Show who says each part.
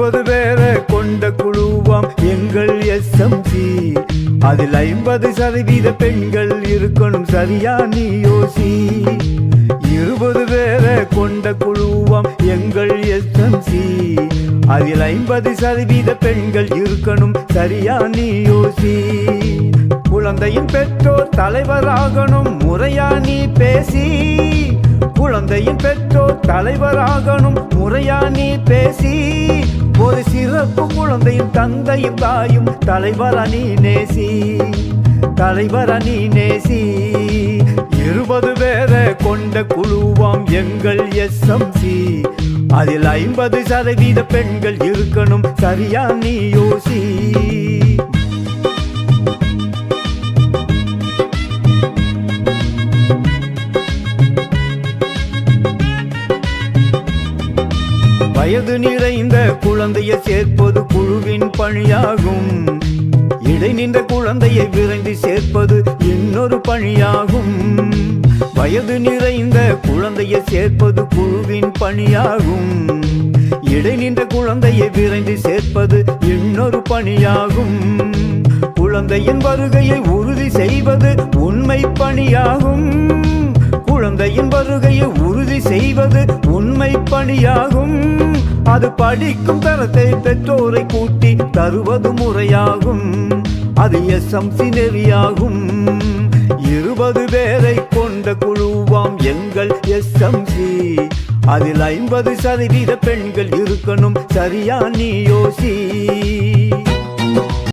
Speaker 1: 20 பேரை கொண்ட குழுவாம் எங்கள் எஸ்எம்சி. அதில் 50% பெண்கள் இருக்கணும், சரியா நீ யோசி. 20 பேரை கொண்ட குழுவாம் எங்கள் எஸ்எம்சி. அதில் 50% பெண்கள் இருக்கணும், சரியா நீ யோசி. குழந்தையின் பெற்றோர் தலைவராகணும், முறையா நீ பேசி. குழந்தையின் பெற்றோர் தலைவராகணும், முறையா நீ பேசி. ஒரு சிறப்பு குழந்தையின் தந்தையும் தாயும் தலைவரா நீ நேசி, தலைவரா நீ நேசி. 20 பேரை கொண்ட குழுவாம் எங்கள் எஸ்எம்சி. அதில் 50% பெண்கள் இருக்கணும், சரியா நீ யோசி. வயது நிறைந்த குழந்தையை சேர்ப்பது குழுவின் பணியாகும். இடை நின்ற குழந்தையை விரைந்து சேர்ப்பது இன்னொரு பணியாகும். வயது நிறைந்த குழந்தையை சேர்ப்பது குழுவின் பணியாகும். இடை நின்ற குழந்தையை விரைந்து சேர்ப்பது இன்னொரு பணியாகும். குழந்தையின் வருகையை உறுதி செய்வது உண்மை பணியாகும். குழந்தையின் வருகையை உறுதி செய்வது உண்மை பணியாகும். அது படிக்கும் தரத்தை பெற்றோரை கூட்டி தருவது முறையாகும். அது எஸ்எம்சி நெறியாகும். 20 பேரை கொண்ட குழுவாம் எங்கள் எஸ்எம்சி. அதில் 50% பெண்கள் இருக்கணும், சரியா நீ யோசி.